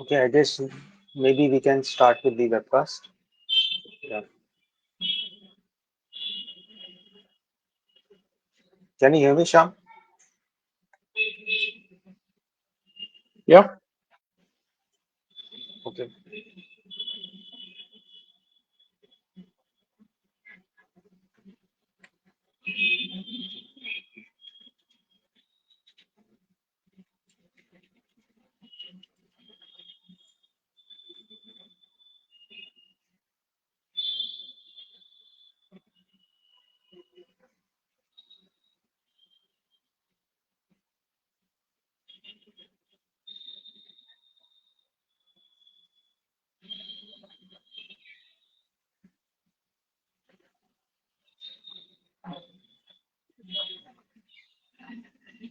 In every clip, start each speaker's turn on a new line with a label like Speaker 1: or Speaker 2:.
Speaker 1: Okay, I guess maybe we can start with the webcast. Yeah. Can you hear me, Sham?
Speaker 2: Yeah,
Speaker 1: Okay.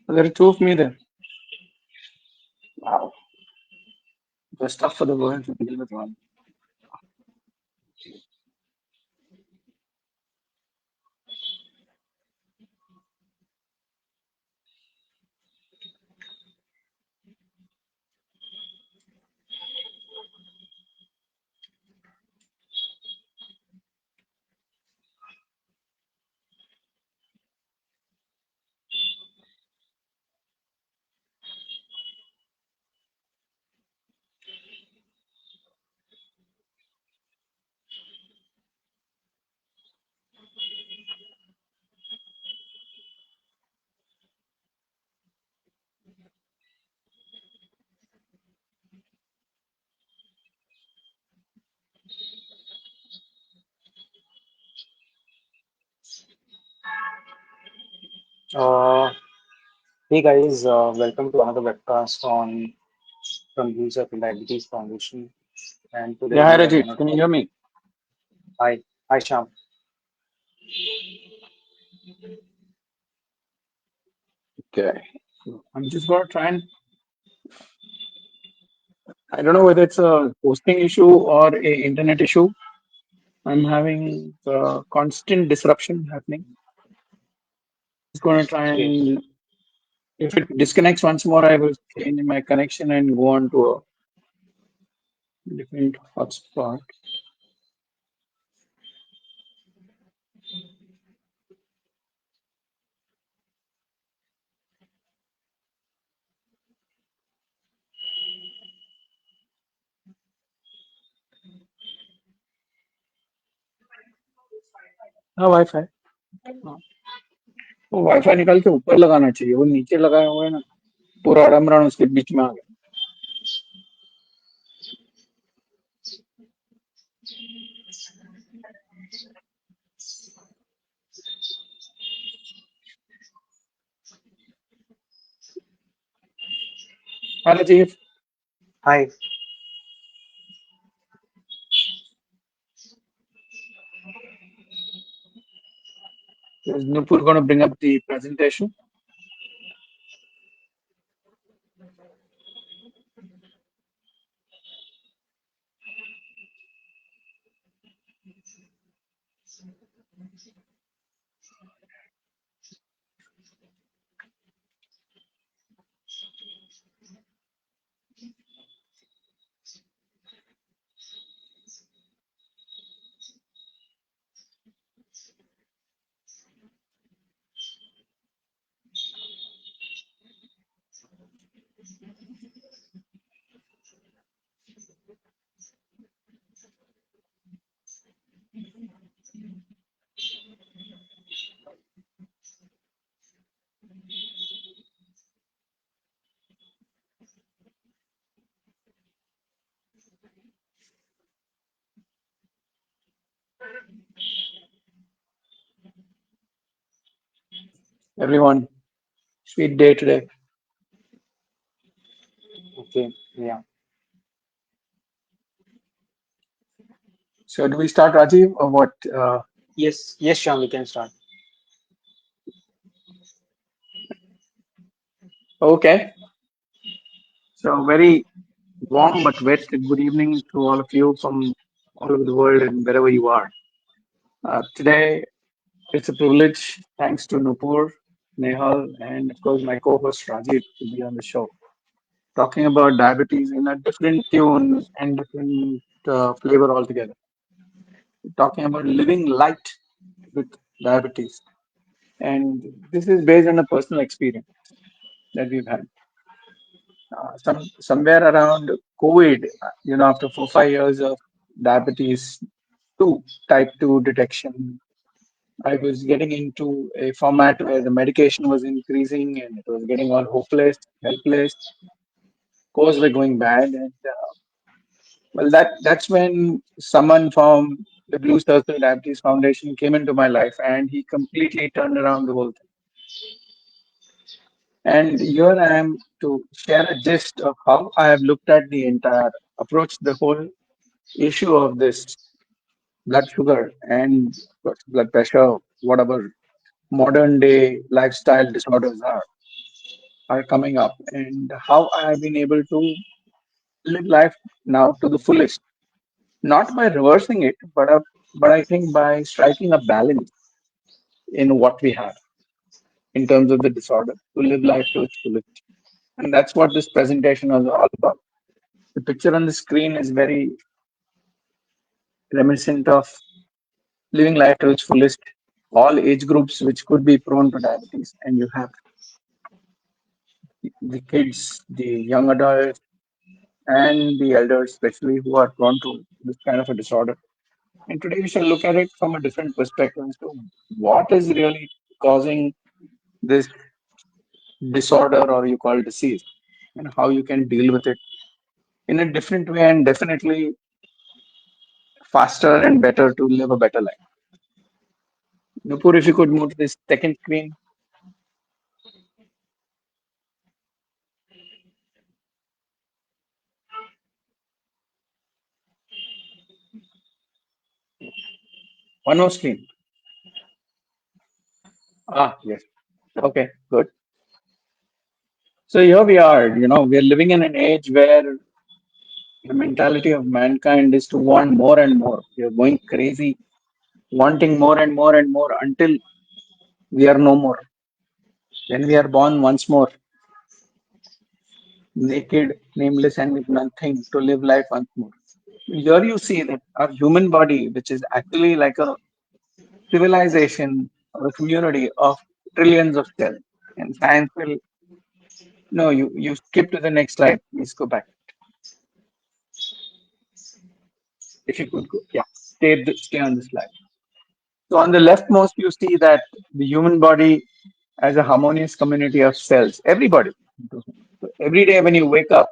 Speaker 2: there are two of me there. Wow, the stuff for the world to begin with one.
Speaker 1: Uh, Hey guys, welcome to another webcast on from User in Diabetes Foundation. And today
Speaker 2: Yeah, hi
Speaker 1: we are
Speaker 2: Rajiv,
Speaker 1: gonna
Speaker 2: can you
Speaker 1: talk.
Speaker 2: hear me?
Speaker 1: Hi, hi Sham.
Speaker 2: Okay, so I'm just gonna try and I don't know whether it's a hosting issue or a internet issue. I'm having constant disruption happening. Just gonna try
Speaker 1: Okay,
Speaker 2: and if it disconnects once more, I will change my connection and go on to a different hotspot. हाँ wifi हाँ वो wifi निकाल के ऊपर लगाना चाहिए वो नीचे लगाया हुआ है ना पूरा अड़मरान उसके बीच में आ गया हाँ Rajiv
Speaker 1: hi.
Speaker 2: is Nupur going to bring up the presentation? Everyone, sweet day today.
Speaker 1: Okay, yeah.
Speaker 2: So do we start Rajiv or what?
Speaker 1: Yes, yes, Sham, we can start.
Speaker 2: Okay, so very warm but wet good evening to all of you from all over the world and wherever you are. Today it's a privilege, thanks to Nupur, Nehal, and of course my co-host Rajiv to be on the show. talking about diabetes in a different tune and different flavor altogether. Talking about living light with diabetes. And this is based on a personal experience that we've had. Somewhere around COVID, after 4 5 years of diabetes two, type 2 detection, I was getting into a format where the medication was increasing and it was getting all hopeless, helpless. Scores were going bad, and well, that's when someone from the Blue Circle Diabetes Foundation came into my life, and he completely turned around the whole thing. And here I am to share a gist of how I have looked at the entire approach, the whole issue of this blood sugar and blood pressure, whatever modern day lifestyle disorders are coming up, and how I have been able to live life now to the fullest, not by reversing it, but I think by striking a balance in what we have in terms of the disorder to live life to its fullest. And that's what this presentation is all about. The picture on the screen is very reminiscent of living life to its fullest, all age groups which could be prone to diabetes. And you have the kids, the young adults, and the elders, especially who are prone to this kind of a disorder. And today we shall look at it from a different perspective as to what is really causing this disorder, or you call disease, and how you can deal with it in a different way, and definitely faster and better to live a better life. Nupur, if you could move to this second screen, one more screen. Ah, yes. Okay, good. So here we are, we are living in an age where the mentality of mankind is to want more and more. We are going crazy, wanting more and more and more until we are no more. Then we are born once more, naked, nameless, and with nothing to live life once more. Here you see that our human body, which is actually like a civilization or a community of trillions of cells, and science will, no, you skip to the next slide. Please go back. If you could go, yeah, stay on the slide. So on the leftmost, you see that the human body as a harmonious community of cells. Everybody. So every day when you wake up,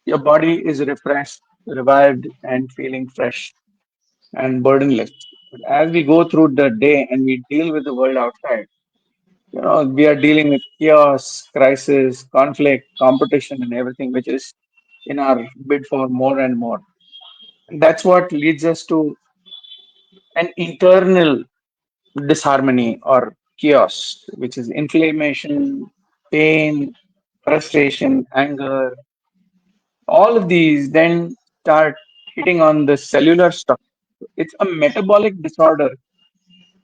Speaker 2: your body is refreshed, revived, and feeling fresh and burdenless. But as we go through the day and we deal with the world outside, we are dealing with chaos, crisis, conflict, competition, and everything, which is in our bid for more and more. And that's what leads us to an internal disharmony or chaos, which is inflammation, pain, frustration, anger. All of these then start hitting on the cellular structure. It's a metabolic disorder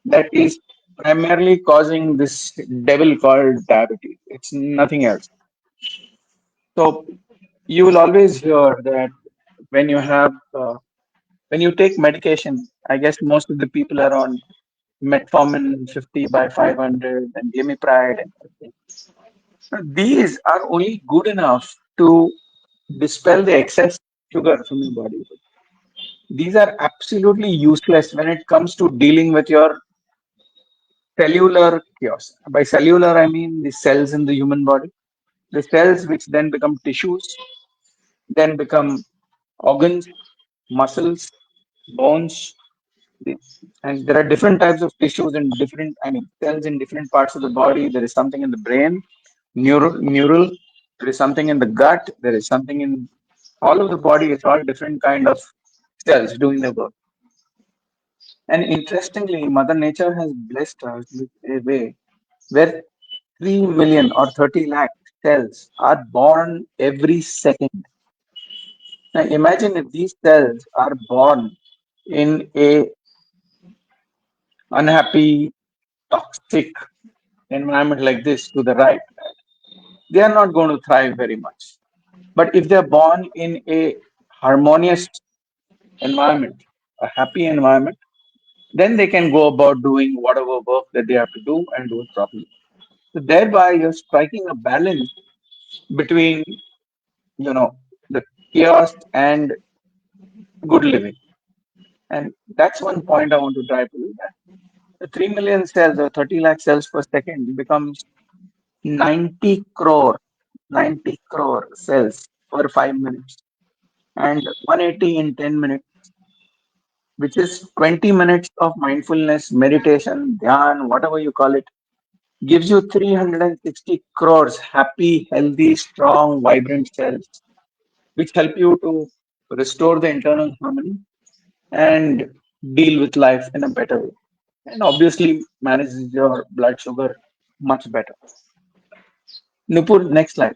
Speaker 2: that is primarily causing this devil called diabetes. It's nothing else. So you will always hear that when you have when you take medication, I guess most of the people are on metformin 50 by 500 and glimepiride and everything. Now, these are only good enough to dispel the excess sugar from your body. These are absolutely useless when it comes to dealing with your cellular chaos. By cellular, I mean the cells in the human body, the cells which then become tissues, then become organs, muscles, bones. the- And there are different types of tissues and different, I mean, cells in different parts of the body. There is something in the brain, neural. There is something in the gut. There is something in all of the body. It's all different kind of cells doing their work. And interestingly, Mother Nature has blessed us with a way where 3 million or 30 lakh cells are born every second. Now imagine if these cells are born in a unhappy, toxic environment like this to the right, they are not going to thrive very much. But if they're born in a harmonious environment, a happy environment, then they can go about doing whatever work that they have to do and do it properly. So thereby you're striking a balance between, you know, the chaos and good living. And that's one point I want to drive to. That the 3 million cells or 30 lakh cells per second becomes 90 crore, 90 crore cells per 5 minutes, and 180 in 10 minutes, which is 20 minutes of mindfulness, meditation, dhyan, whatever you call it, gives you 360 crores happy, healthy, strong, vibrant cells, which help you to restore the internal harmony and deal with life in a better way. And obviously manages your blood sugar much better. Nupur, next slide.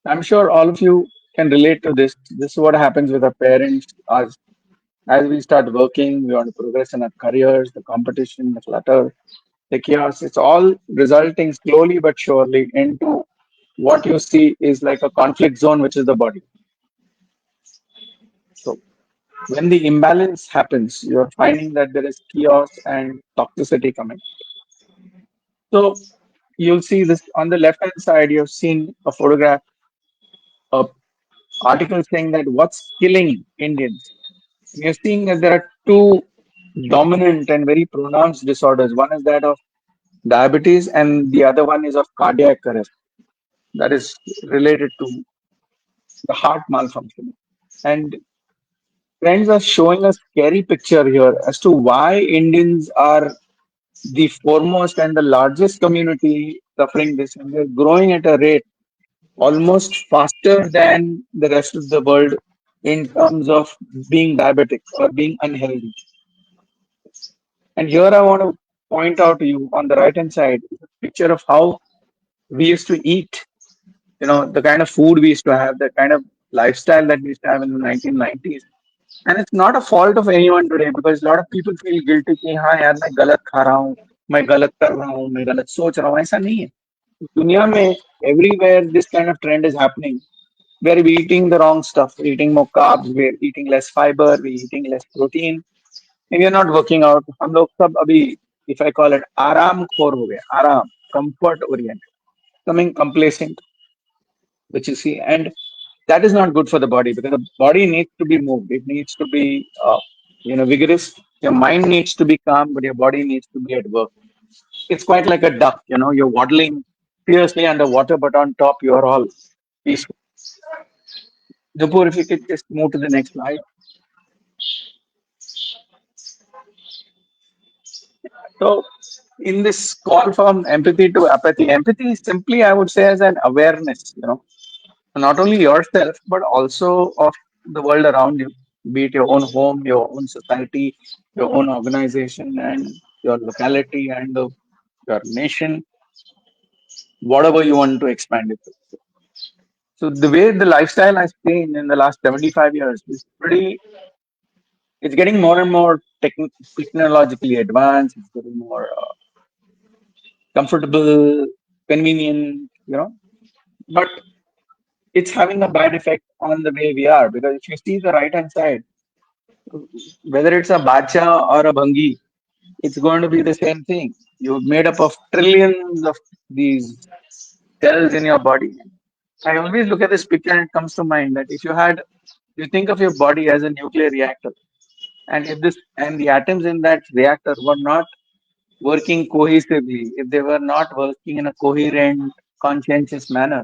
Speaker 2: I'm sure all of you can relate to this. This is what happens with our parents. As we start working, we want to progress in our careers, the competition, the clutter, the chaos. It's all resulting slowly but surely into what you see is like a conflict zone, which is the body. So when the imbalance happens, you're finding that there is chaos and toxicity coming. So you'll see this on the left hand side, you've seen a photograph, a article saying that what's killing Indians. And you're seeing that there are two dominant and very pronounced disorders. One is that of diabetes, and the other one is of cardiac arrest. That is related to the heart malfunction. And friends are showing a scary picture here as to why Indians are the foremost and the largest community suffering this, and they're growing at a rate almost faster than the rest of the world in terms of being diabetic or being unhealthy. And here I want to point out to you on the right hand side is a picture of how we used to eat, the kind of food we used to have, the kind of lifestyle that we used to have in the 1990s. And it's not a fault of anyone today because a lot of people feel guilty कि हाँ यार मैं गलत खा रहा हूँ, मैं गलत कर रहा हूँ, मैं गलत सोच रहा हूँ. ऐसा नहीं है. दुनिया में everywhere this kind of trend is happening where we're eating the wrong stuff, we're eating more carbs, we're eating less fiber, we're eating less protein, and we're not working out. हम लोग सब अभी, if I call it, आराम खोर हो गए, आराम, comfort oriented, becoming complacent, which you see, and that is not good for the body because the body needs to be moved. It needs to be, vigorous. Your mind needs to be calm, but your body needs to be at work. It's quite like a duck. You're waddling fiercely underwater, but on top you're all peaceful. Nupur, if you could just move to the next slide. So, in this call from empathy to apathy, empathy is simply, I would say, as an awareness. Not only yourself, but also of the world around you, be it your own home, your own society, your own organization, and your locality and your nation, whatever you want to expand it to. So the way the lifestyle has changed in the last 75 years is it's getting more and more technologically advanced. It's getting more comfortable, convenient, but it's having a bad effect on the way we are because if you see the right hand side, whether it's a bacha or a bhangi, it's going to be the same thing. You're made up of trillions of these cells in your body. I always look at this picture and it comes to mind that you think of your body as a nuclear reactor, and if this and the atoms in that reactor were not working cohesively, if they were not working in a coherent, conscientious manner,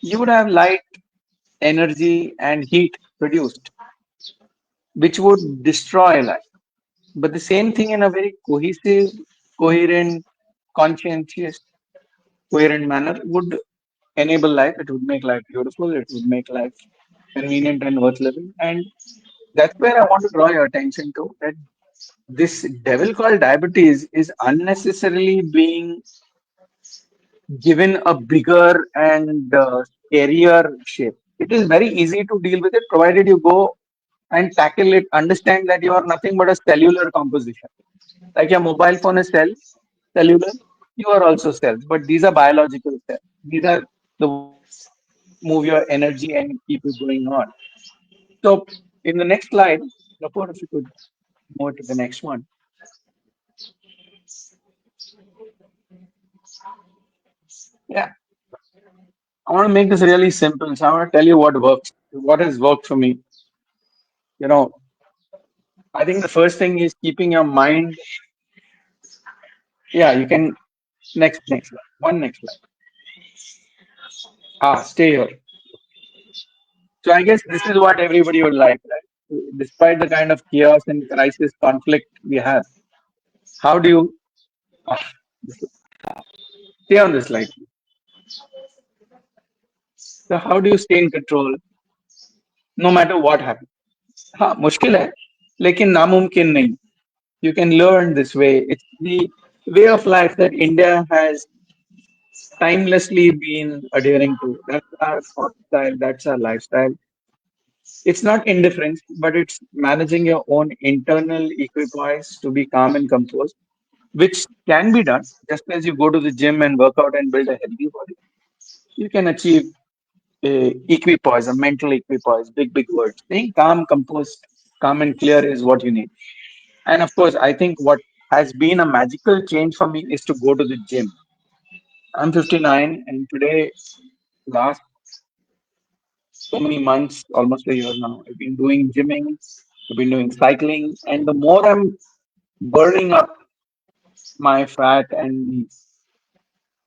Speaker 2: you would have light, energy, and heat produced, which would destroy life. But the same thing in a very cohesive, coherent, conscientious, coherent manner would enable life. It would make life beautiful. It would make life convenient and worth living. And that's where I want to draw your attention to that this devil called diabetes is unnecessarily being given a bigger and scarier shape. It is very easy to deal with it provided you go and tackle it. Understand that you are nothing but a cellular composition. Like your mobile phone is cellular, you are also cells, but these are biological cells. These are the ones that move your energy and keep you going on. So in the next slide, Kapur, if you could move to the next one. Yeah, I want to make this really simple. So I want to tell you what works, what has worked for me. You know, I think the first thing is keeping your mind. Yeah, you can next slide. One next slide. Ah, stay here. So I guess this is what everybody would like, right? Despite the kind of chaos and crisis conflict we have, how do you ah, this- stay on this slide? So how do you stay in control no matter what happens? हाँ मुश्किल है लेकिन नामुमकिन नहीं. You can learn this way. It's the way of life that India has timelessly been adhering to. That's our thought style, that's our lifestyle. It's not indifference, but it's managing your own internal equipoise to be calm and composed, which can be done just as you go to the gym and work out and build a healthy body. You can achieve a equipoise, a mental equipoise, big words. Staying calm, composed, calm and clear is what you need. And of course, I think what has been a magical change for me is to go to the gym. I'm 59, and today, last so many months, almost a year now, I've been doing gymming, I've been doing cycling, and the more I'm burning up my fat and the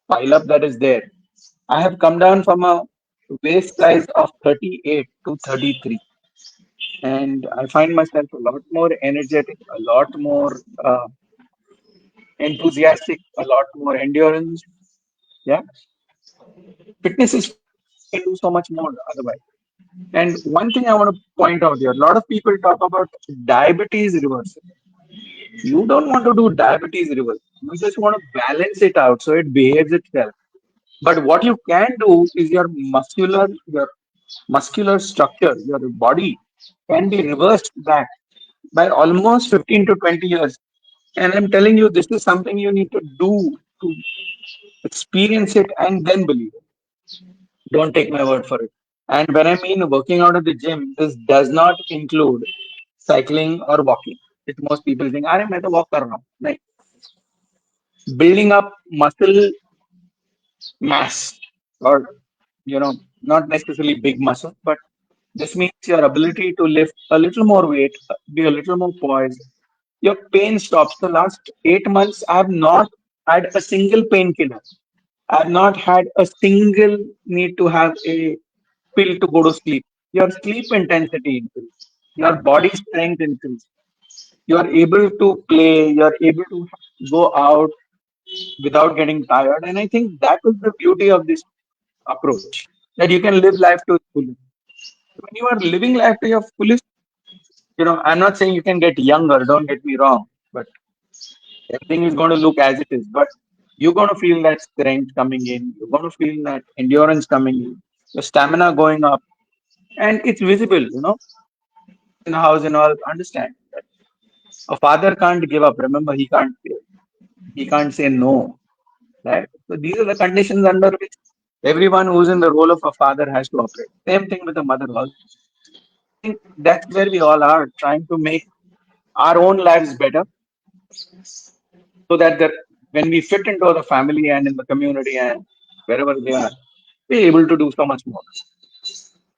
Speaker 2: pile up that is there, I have come down from a waist size of 38 to 33. And I find myself a lot more energetic, a lot more enthusiastic, a lot more endurance. Yeah, fitness is fun, but you can do so much more otherwise. And one thing I want to point out here, a lot of people talk about diabetes reversal. You don't want to do diabetes reversal. You just want to balance it out so it behaves itself. But what you can do is your muscular structure, your body can be reversed back by almost 15 to 20 years. And I'm telling you, this is something you need to do to experience it and then believe it. Don't take my word for it. And when I mean working out at the gym, this does not include cycling or walking. Which most people think, अरे मैं तो walk कर रहा हूँ. नहीं. Building up muscle mass, or not necessarily big muscle, but this means your ability to lift a little more weight, be a little more poised. Your pain stops. The last 8 months, I have not had a single painkiller. I've not had a single need to have a pill to go to sleep. Your sleep intensity increase. Your body strength increase. You are able to play. You are able to go out without getting tired. And I think that is the beauty of this approach, that you can live life to its fullest. When you are living life to your fullest, I'm not saying you can get younger, don't get me wrong, but everything is going to look as it is. But you're going to feel that strength coming in, you're going to feel that endurance coming in, your stamina going up, and it's visible. Parents in the house and all understand that a father can't give up. Remember, he can't say no, right? So these are the conditions under which everyone who's in the role of a father has to operate. Same thing with a mother also. So I think that's where we all are, trying to make our own lives better, so that when we fit into the family and in the community and wherever they are, we're able to do so much more.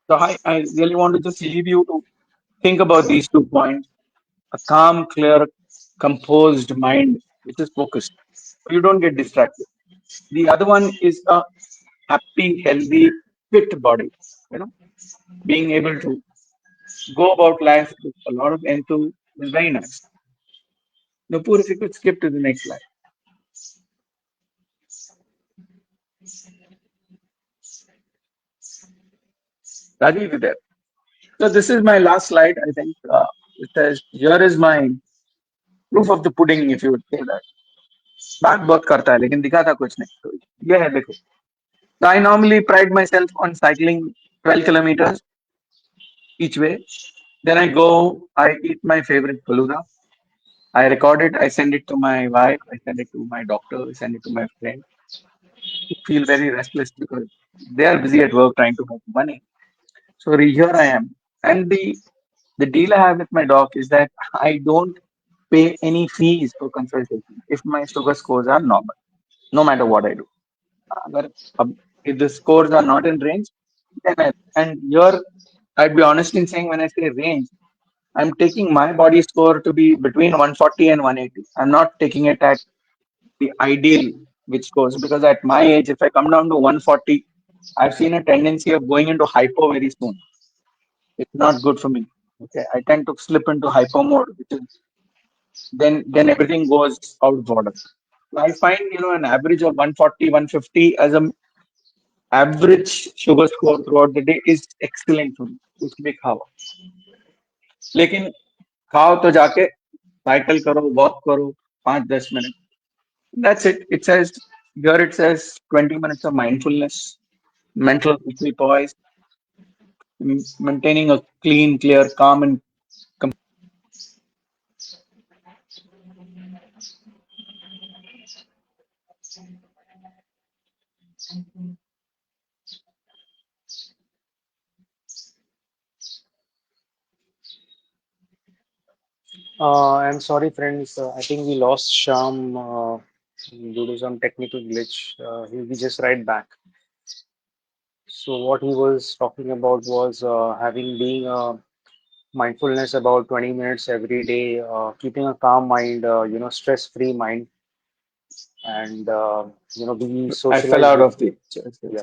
Speaker 2: So I really want to just leave you to think about these 2 points: a calm, clear, composed mind, which is focused. So you don't get distracted. The other one is a happy, healthy, fit body. You know, being able to go about life with a lot of enthusiasm is very nice. Nupur, if you could skip to the next slide. Rajiv, you there? So this is my last slide, I think. It says, here is my proof of the pudding, if you would say that. बात बहुत करता है लेकिन दिखाता कुछ नहीं. तो ये है देखो. So I normally pride myself on cycling 12 kilometers each way. Then I go, I eat my favorite faluda. I record it, I send it to my wife, I send it to my doctor, I send it to my friend who feel very restless because they are busy at work trying to make money. So here I am. And the deal I have with my doc is that I don't pay any fees for consultation if my sugar scores are normal, no matter what I do. अगर अब if the scores are not in range, then and here I'd be honest in saying when I say range, I'm taking my body score to be between 140 and 180. I'm not taking it at the ideal which scores because at my age, if I come down to 140, I've seen a tendency of going into hypo very soon. It's not good for me. Okay, I tend to slip into hypo mode, which is then everything goes out of order. So I find an average of 140, 150 as a average sugar score throughout the day is excellent for me. कुछ भी खाओ लेकिन खाओ तो जाके cycle करो walk करो 5-10 minute. That's it. It says here it says 20 minutes of mindfulness, mental equipoise, maintaining a clean, clear, calm, and
Speaker 1: I'm sorry, friends. I think we lost Sham due to some technical glitch. He'll be just right back. So what he was talking about was having being mindfulness about 20 minutes every day, keeping a calm mind, stress-free mind, and we
Speaker 2: I fell
Speaker 1: socialize
Speaker 2: out
Speaker 1: with.
Speaker 2: of the chairs.
Speaker 1: Yeah.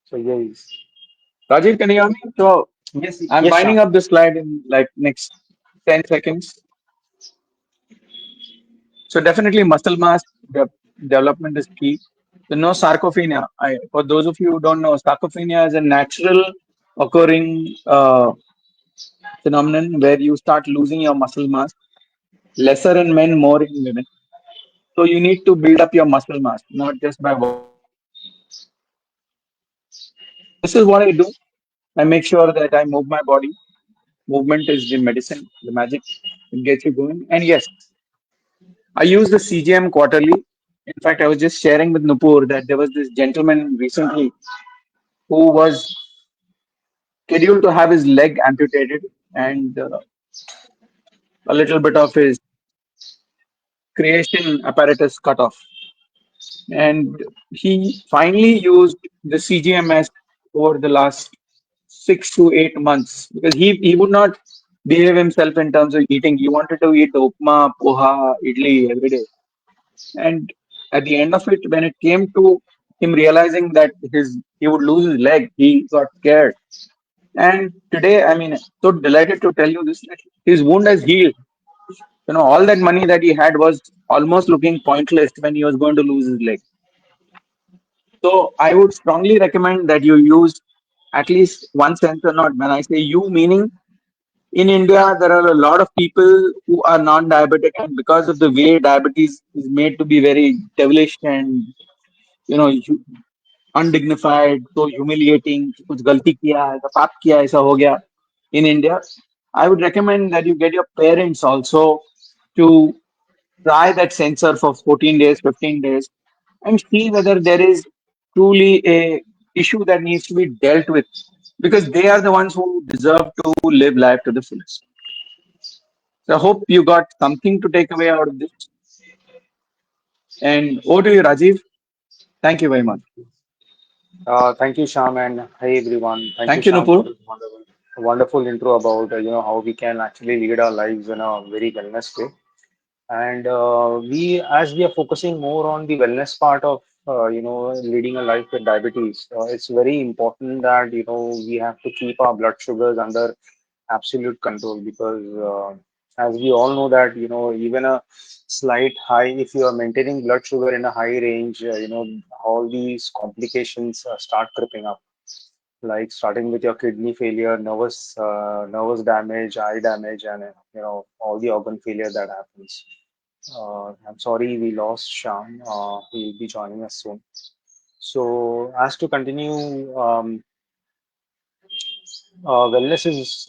Speaker 1: So yes,
Speaker 2: Rajiv, can you hear me? So
Speaker 1: yes,
Speaker 2: I'm
Speaker 1: yes,
Speaker 2: winding
Speaker 1: Sham.
Speaker 2: up the slide in like next 10 seconds. So definitely muscle mass development is key. So no sarcopenia. For those of you who don't know, sarcopenia is a natural occurring phenomenon where you start losing your muscle mass, lesser in men, more in women. So you need to build up your muscle mass, not just by walking or exercising. So this is what I do. I make sure that I move my body. Movement is the medicine, the magic. It gets you going. And yes, I use the CGM quarterly. In fact, I was just sharing with Nupur that there was this gentleman recently who was scheduled to have his leg amputated and a little bit of his creation apparatus cut off. And he finally used the CGMS over the last 6 to 8 months because he would not behave himself in terms of eating. He wanted to eat upma, poha, idli every day. And at the end of it, when it came to him realizing that he would lose his leg, he got scared. And today, I mean, so delighted to tell you this, that his wound has healed. All that money that he had was almost looking pointless when he was going to lose his leg. So I would strongly recommend that you use at least one sensor node. When I say you, meaning in India, there are a lot of people who are non-diabetic, and because of the way diabetes is made to be very devilish and you know undignified, so humiliating, कि कुछ गलती किया, ऐसा पाप किया, ऐसा हो गया. In India, I would recommend that you get your parents also to try that sensor for 14 days, 15 days, and see whether there is truly a issue that needs to be dealt with because they are the ones who deserve to live life to the fullest. So I hope you got something to take away out of this. And over to you, Rajiv. Thank you very much.
Speaker 1: Thank you, Sham, and hey everyone. Thank you,
Speaker 2: Thank you,
Speaker 1: Sham, for
Speaker 2: Nupur.
Speaker 1: this wonderful intro about how we can actually lead our lives in a very wellness way. And as we are focusing more on the wellness part of leading a life with diabetes, it's very important that we have to keep our blood sugars under absolute control because as we all know that even a slight high, if you are maintaining blood sugar in a high range, all these complications start creeping up, like starting with your kidney failure, nervous damage, eye damage, and all the organ failure that happens. I'm sorry we lost Sham. He'll be joining us soon. So, as to continue, wellness is,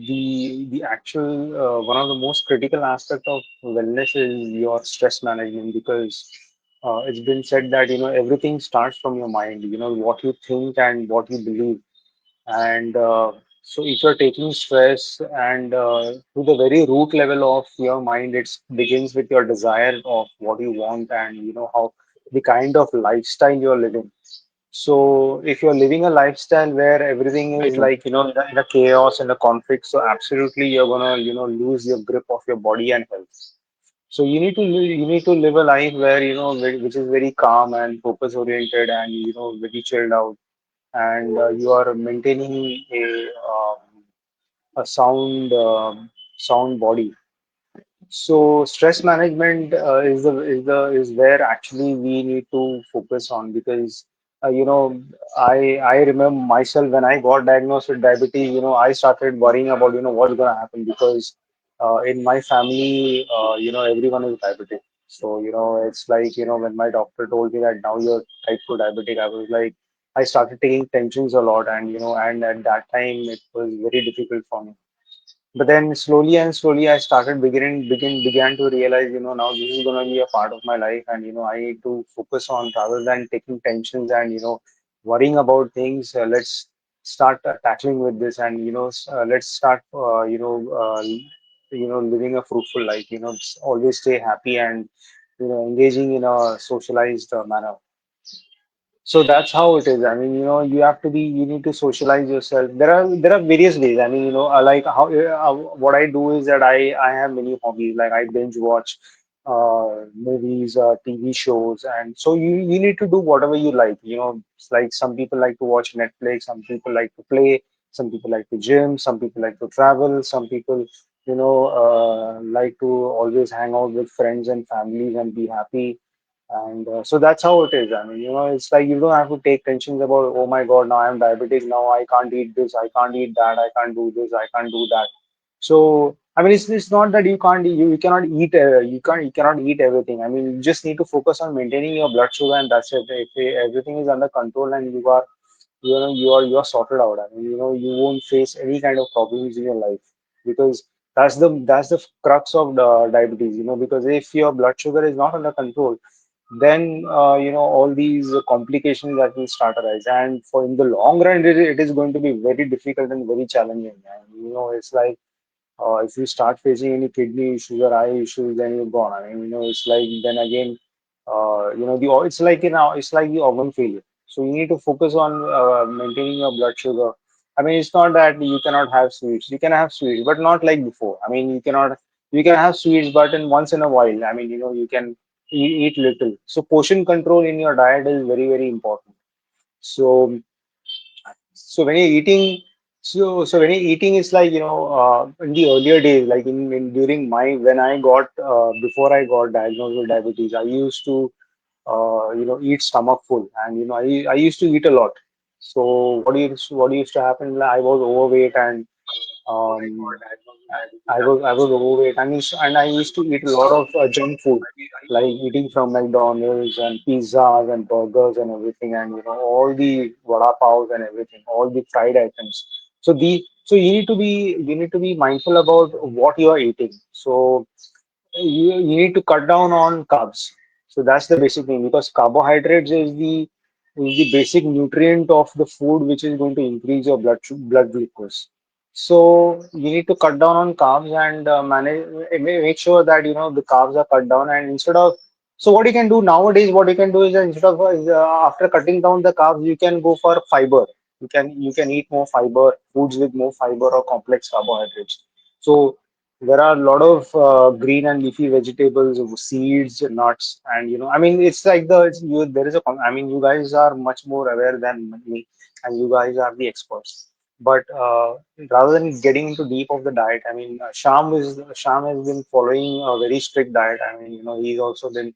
Speaker 1: the actual one of the most critical aspect of wellness is your stress management, because it's been said that everything starts from your mind. What you think and what you believe, and so if you're taking stress and to the very root level of your mind, it begins with your desire of what you want, and how the kind of lifestyle you're living. So if you're living a lifestyle where everything
Speaker 2: Very
Speaker 1: is
Speaker 2: true.
Speaker 1: like, in a chaos and a conflict, so absolutely you're gonna, lose your grip of your body and health. So you need to live a life where, which is very calm and focus oriented and, very chilled out, and you are maintaining a sound body. So stress management is where actually we need to focus on, because I remember myself when I got diagnosed with diabetes. I started worrying about what's gonna happen, because in my family, everyone is diabetic. So it's like when my doctor told me that now you're type 2 diabetic, I was like, I started taking tensions a lot, and and at that time it was very difficult for me. But then slowly and slowly, I started began to realize, now this is gonna be a part of my life, and I need to focus on, rather than taking tensions and worrying about things. Let's start tackling with this, and let's start living a fruitful life. Always stay happy and engaging in a socialized manner. So that's how it is. I mean, you need to socialize yourself. There are various ways. I mean, like what I do is that I have many hobbies. Like I binge watch movies, TV shows, and so you need to do whatever you like. It's like some people like to watch Netflix, some people like to play, some people like to gym, some people like to travel, some people like to always hang out with friends and families and be happy. And so that's how it is. I mean, it's like you don't have to take tensions about, oh my God, now I'm diabetic, now I can't eat this, I can't eat that, I can't do this, I can't do that. So, I mean, it's not that you cannot eat, you cannot eat everything. I mean, you just need to focus on maintaining your blood sugar, and that's it. If everything is under control and you are sorted out. I mean, you won't face any kind of problems in your life, because that's the crux of the diabetes. Because if your blood sugar is not under control, then all these complications that will start arise, and for in the long run, it is going to be very difficult and very challenging. And it's like, if you start facing any kidney issues or eye issues, then you're gone. I mean, it's like, then again, it's like the organ failure. So you need to focus on maintaining your blood sugar. I mean, it's not that you cannot have sweets. You can have sweets, but not like before. I mean, you can have sweets, but in once in a while. I mean, you can eat little. So portion control in your diet is very, very important. So so when you're eating, so when you're eating, it's like in the earlier days, like in during my when I got before I got diagnosed with diabetes, I used to eat stomach full, and I used to eat a lot. So what used to happen? Like, I was overweight, and um, I was overweight, and I used to eat a lot of junk food, like eating from McDonald's and pizzas and burgers and everything, and all the vada paos and everything, all the fried items. So you need to be mindful about what you are eating. So you need to cut down on carbs. So that's the basic thing, because carbohydrates is the basic nutrient of the food, which is going to increase your blood glucose. So you need to cut down on carbs, and make sure that the carbs are cut down. And instead of so what you can do nowadays, what you can do is that instead of after cutting down the carbs, you can go for fiber. You can eat more fiber foods with more fiber or complex carbohydrates. So there are a lot of green and leafy vegetables, seeds, nuts, and I mean, it's like there is I mean, you guys are much more aware than me, and you guys are the experts. But rather than getting into deep of the diet, I mean, Sham has been following a very strict diet. I mean, he's also been.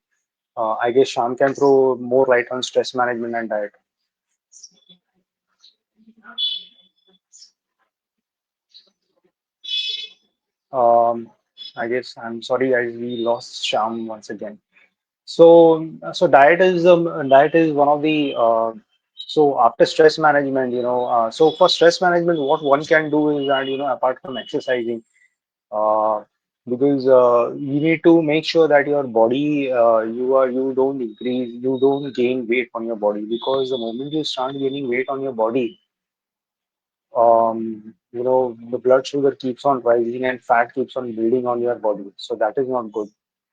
Speaker 1: I guess Sham can throw more light on stress management and diet. Um, I guess I'm sorry, guys, we lost Sham once again. So diet is one of the So after stress management, so for stress management, what one can do is that, apart from exercising, uh, because you need to make sure that your body, you don't increase, you don't gain weight on your body, because the moment you start gaining weight on your body, the blood sugar keeps on rising and fat keeps on building on your body. So that is not good.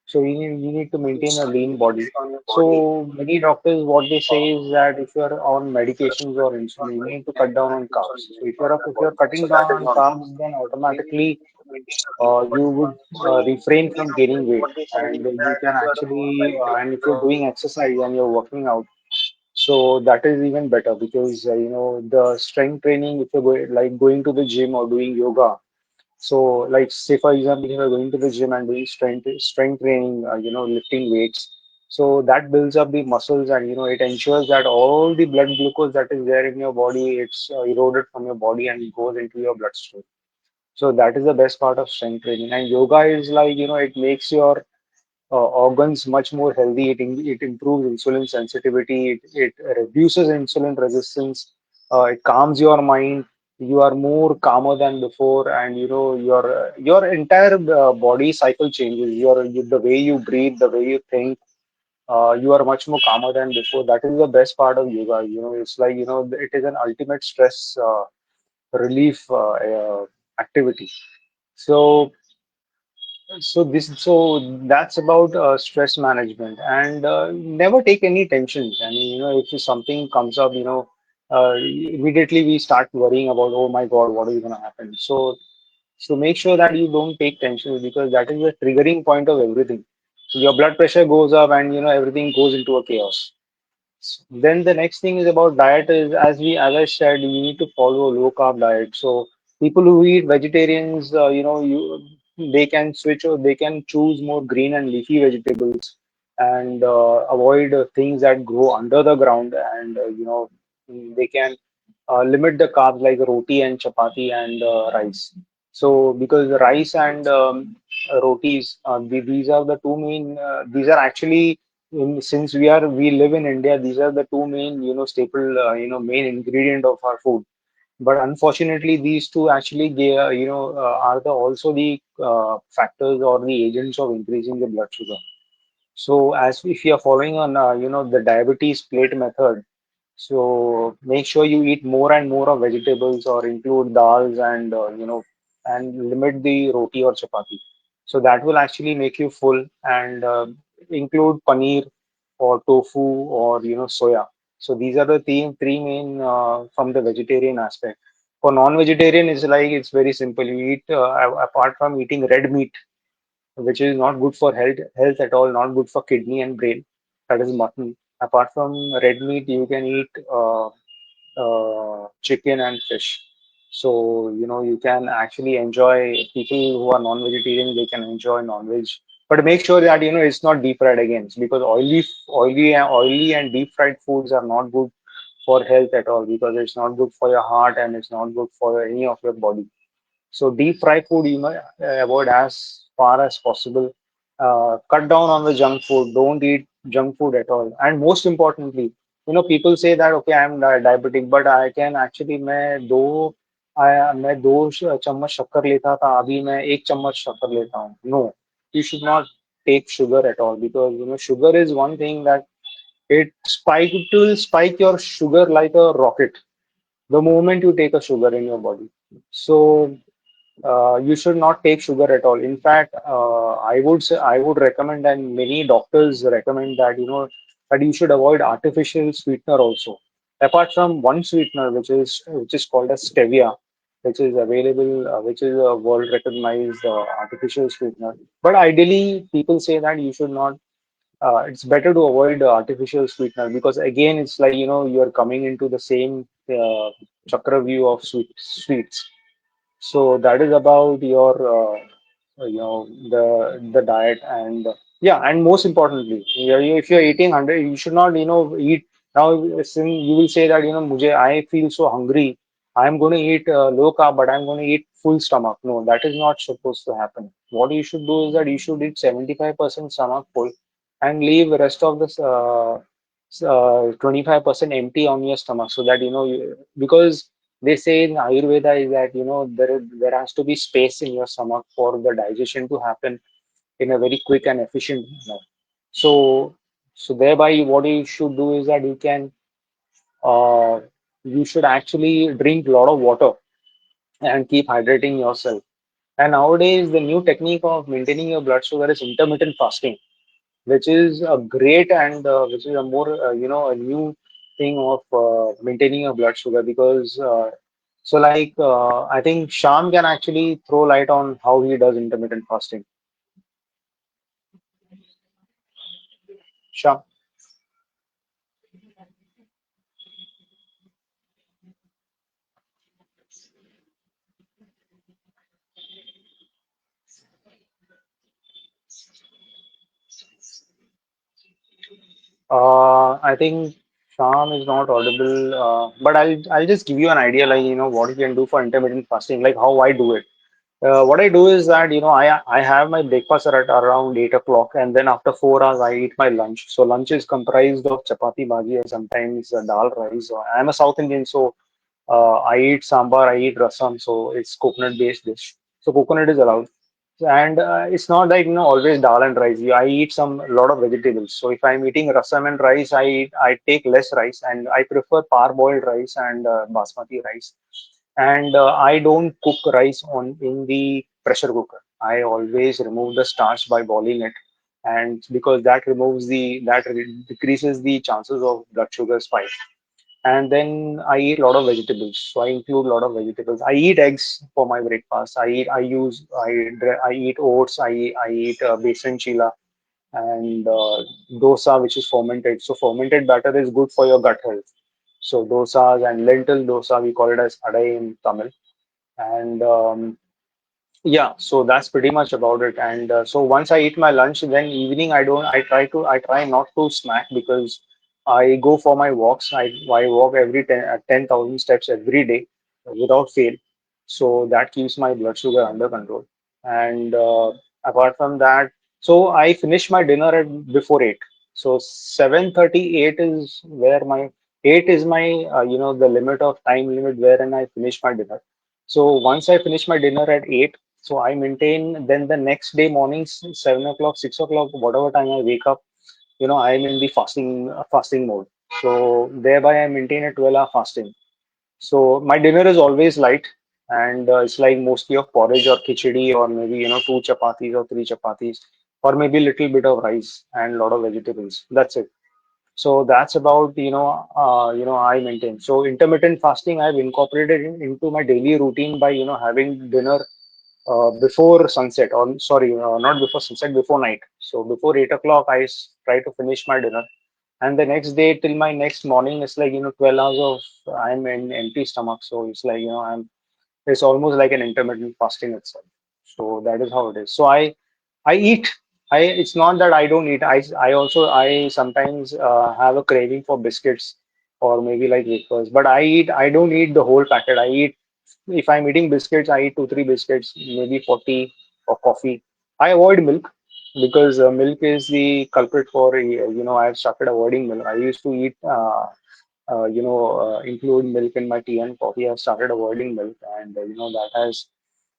Speaker 1: So you need to maintain a lean body. So many doctors, what they say is that if you're on medications or insulin, you need to cut down on carbs. So if you're cutting down on carbs, then automatically you would refrain from gaining weight, and you can actually, and if you're doing exercise and you're working out, so that is even better, because the strength training, if you're going to the gym or doing yoga. So like say for example, if you're going to the gym and doing strength training, lifting weights. So that builds up the muscles, and it ensures that all the blood glucose that is there in your body, it's eroded from your body and goes into your bloodstream. So that is the best part of strength training. And yoga is like, it makes your organs much more healthy. It improves insulin sensitivity. It reduces insulin resistance. It calms your mind. You are more calmer than before, and your entire body cycle changes. The way you breathe, the way you think. You are much more calmer than before. That is the best part of yoga. It's like, it is an ultimate stress relief activity. So so that's about stress management, and never take any tensions. I mean, if something comes up, immediately we start worrying about, oh my God, what is going to happen? So make sure that you don't take tensions, because that is the triggering point of everything. Your blood pressure goes up, and everything goes into a chaos. Then the next thing is about diet is, as I said, you need to follow a low carb diet. So people who eat vegetarians, they can switch, or they can choose more green and leafy vegetables, and avoid things that grow under the ground, and they can limit the carbs like roti and chapati and rice. So because rice and rotis, these are the two main. These are actually, since we live in India, these are the two main, staple, main ingredient of our food. But unfortunately, these two actually, they are also the factors or the agents of increasing the blood sugar. So as if you are following on, the diabetes plate method, so make sure you eat more and more of vegetables, or include dals, and and limit the roti or chapati. So that will actually make you full, and include paneer or tofu or soya. So these are the three main from the vegetarian aspect. For non-vegetarian, it's very simple. You eat, apart from eating red meat, which is not good for health at all, not good for kidney and brain. That is mutton. Apart from red meat, you can eat chicken and fish. So you can actually enjoy. People who are non-vegetarian, they can enjoy non-veg, but make sure that it's not deep fried again, because oily and deep fried foods are not good for health at all, because it's not good for your heart, and it's not good for any of your body. So deep fry food you might avoid as far as possible. Cut down on the junk food. Don't eat junk food at all. And most importantly, people say that okay, I'm diabetic, but I can actually मैं 2 चम्मच शक्कर लेता था, अभी मैं 1 चम्मच शक्कर लेता हूँ. No, you should not take sugar at all, because sugar is one thing that it will spike your sugar like a rocket the moment you take a sugar in your body. So you should not take sugar at all. In fact, I would recommend, and many doctors recommend that that you should avoid artificial sweetener also. Apart from one sweetener, which is called as stevia, which is available, which is a world recognized artificial sweetener. But ideally, people say that you should not. It's better to avoid artificial sweetener, because again, it's like you're coming into the same chakra view of sweets. So that is about your, the diet, and yeah, and most importantly, if you're eating 100, you should not eat now. Since you will say that I feel so hungry, I'm going to eat low carb, but I'm going to eat full stomach. No, that is not supposed to happen. What you should do is that you should eat 75% stomach full, and leave the rest of the 25% empty on your stomach, so that because they say in Ayurveda is that there has to be space in your stomach for the digestion to happen in a very quick and efficient manner. So thereby what you should do is that uh, you should actually drink a lot of water and keep hydrating yourself. And nowadays, the new technique of maintaining your blood sugar is intermittent fasting, which is a great and which is a more, a new thing of maintaining your blood sugar. Because, I think Sham can actually throw light on how he does intermittent fasting. Sham. I think Sham is not audible, but I'll just give you an idea, like what you can do for intermittent fasting, like how I do it. What I do is that I have my breakfast at around 8 o'clock, and then after 4 hours I eat my lunch. So lunch is comprised of chapati bhaji and sometimes dal rice. I'm a South Indian, so I eat sambar, I eat rasam, so it's coconut based dish. So coconut is allowed. And it's not like always dal and rice. I eat some lot of vegetables. So if I'm eating rasam and rice, I take less rice, and I prefer parboiled rice and basmati rice. And I don't cook rice on in the pressure cooker. I always remove the starch by boiling it, and because decreases the chances of blood sugar spike. And then I eat a lot of vegetables. So I include a lot of vegetables. I eat eggs for my breakfast. I eat oats. I eat besan chila and dosa, which is fermented. So fermented batter is good for your gut health. So dosas and lentil dosa, we call it as adai in Tamil. And yeah, so that's pretty much about it. And so once I eat my lunch, then evening I try not to snack, because I go for my walks. I walk 10,000 steps every day without fail. So that keeps my blood sugar under control. And apart from that, so I finish my dinner at before 8. So 7:38 is where my 8 is my the limit of time limit wherein I finish my dinner. So once I finish my dinner at 8, so I maintain, then the next day mornings, 7 o'clock, 6 o'clock, whatever time I wake up, I'm in the fasting mode. So thereby I maintain a 12-hour fasting. So my dinner is always light, and it's like mostly of porridge or khichdi, or maybe two chapatis or three chapatis, or maybe a little bit of rice and a lot of vegetables. That's it. So that's about I maintain. So intermittent fasting I've incorporated into my daily routine by having dinner before sunset, or sorry, not before sunset, before night. So before 8 o'clock, try to finish my dinner, and the next day till my next morning, it's like 12 hours of I'm in empty stomach. So it's like it's almost like an intermittent fasting itself. So that is how it is. So I eat. It's not that I don't eat. I sometimes have a craving for biscuits or maybe like wafers, but I don't eat the whole packet. I eat, if I'm eating biscuits, I eat two, three biscuits, maybe 40 or coffee. I avoid milk because milk is the culprit for, I've started avoiding milk. I used to eat, include milk in my tea and coffee. I've started avoiding milk, and, that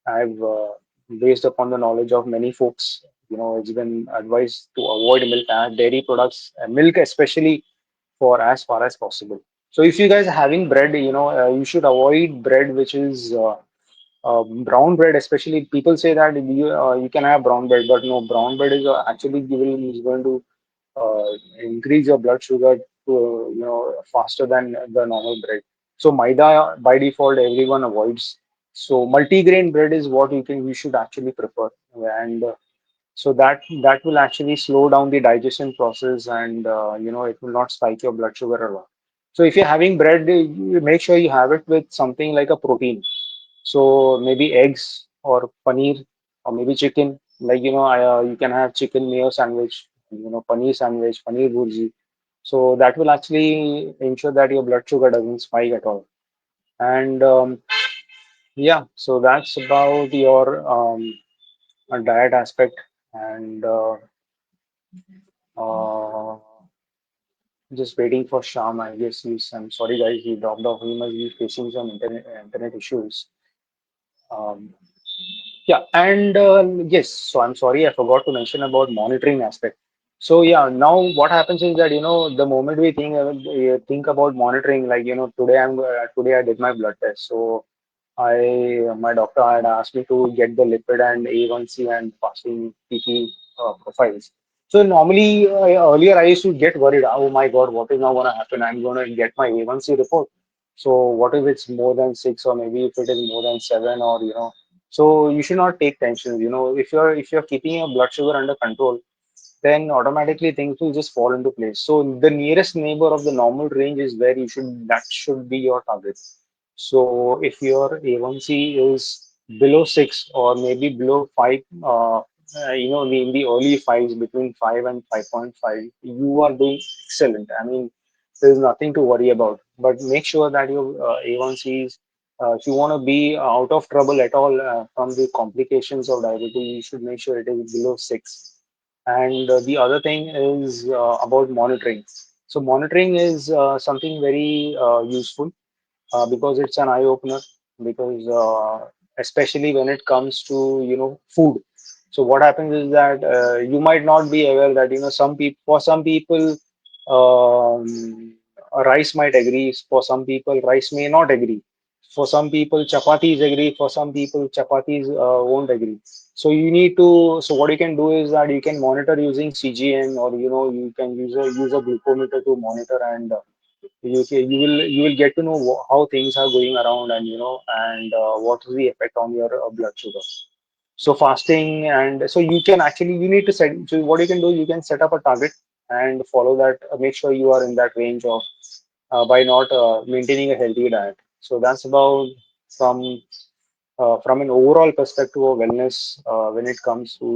Speaker 1: I've, based upon the knowledge of many folks, it's been advised to avoid milk and dairy products, milk especially, for as far as possible. So if you guys are having bread, you should avoid bread which is brown bread. Especially people say that you can have brown bread, but no, brown bread is actually is going to uh, increase your blood sugar to faster than the normal bread. So maida by default everyone avoids. So multigrain bread is what you should actually prefer, and so that will actually slow down the digestion process, and it will not spike your blood sugar a lot. So if you're having bread, you make sure you have it with something like a protein. So maybe eggs or paneer or maybe chicken. Like you can have chicken mayo sandwich, paneer sandwich, paneer bhurji. So that will actually ensure that your blood sugar doesn't spike at all. And yeah, so that's about your diet aspect. And uh, Just waiting for Sham. I guess I'm sorry, guys. He dropped off. He must be facing some internet issues. Um, Yeah, and yes, so I'm sorry, I forgot to mention about monitoring aspect. So yeah, now what happens is that the moment we think about monitoring, like today I did my blood test, so my doctor had asked me to get the lipid and A1C and fasting PP profiles. So normally earlier I used to get worried. Oh my God, what is now going to happen? I'm going to get my A1C report. So what if it's more than 6, or maybe if it is more than 7, or so you should not take tension. If you're keeping your blood sugar under control, then automatically things will just fall into place. So the nearest neighbor of the normal range is where that should be your target. So if your A1C is below 6, or maybe below 5, in the early fives, between 5 and 5.5, you are doing excellent. I mean, there's nothing to worry about. But make sure that your A1Cs, if you want to be out of trouble at all from the complications of diabetes, you should make sure it is below 6. And the other thing is about monitoring. So monitoring is something very useful because it's an eye opener. Because especially when it comes to food. So what happens is that you might not be aware that some people rice might agree. For some people, rice may not agree. For some people, chapatis agree. For some people, chapatis won't agree. So you need to. So what you can do is that you can monitor using CGM, or you can use a glucometer to monitor, and you will get to know how things are going around, and what is the effect on your blood sugar. So fasting, and so you need to set. So what you can do, you can set up a target and follow that. Make sure you are in that range of by not maintaining a healthy diet. So that's about from an overall perspective of wellness when it comes to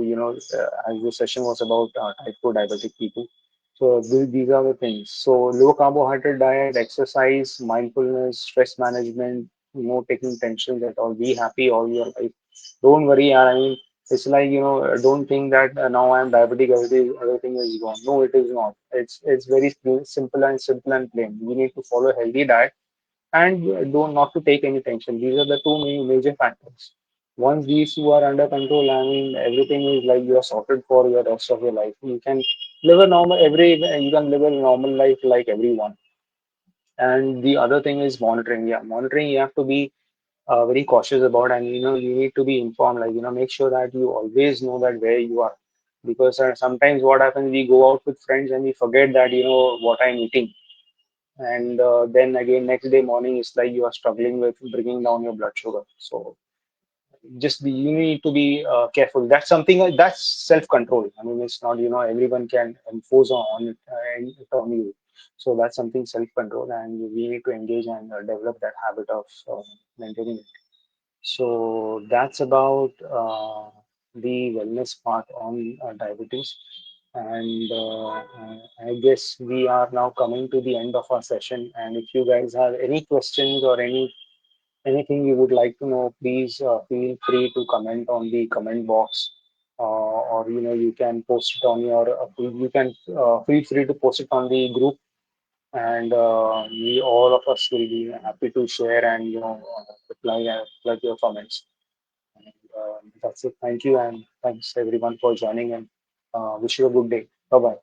Speaker 1: as the session was about type 2 diabetic people. So these are the things. So low carbohydrate diet, exercise, mindfulness, stress management, taking tensions at all, be happy all your life. Don't worry, yaar. I mean, it's like, don't think that now I'm diabetic, everything is gone. No, it is not. It's very simple and plain. You need to follow a healthy diet, and don't not to take any tension. These are the two major factors. Once these two are under control, I mean, everything is like you are sorted for your rest of your life. You can live a normal life like everyone. And the other thing is monitoring. Yeah, monitoring you have to be very cautious about, and you need to be informed. Like make sure that you always know that where you are, because sometimes what happens, we go out with friends and we forget that what I'm eating, and then again next day morning it's like you are struggling with bringing down your blood sugar. So you need to be careful. That's something that's self control. I mean, it's not everyone can impose it on you. So that's something self control, and we need to engage and develop that habit of maintaining it. So that's about the wellness part on diabetes. And I guess we are now coming to the end of our session. And if you guys have any questions or anything you would like to know, please feel free to comment on the comment box. Or you can post it on your you can feel free to post it on the group, and we all of us will be happy to share and reply to your comments. And that's it. Thank you, and thanks everyone for joining, and wish you a good day. Bye bye.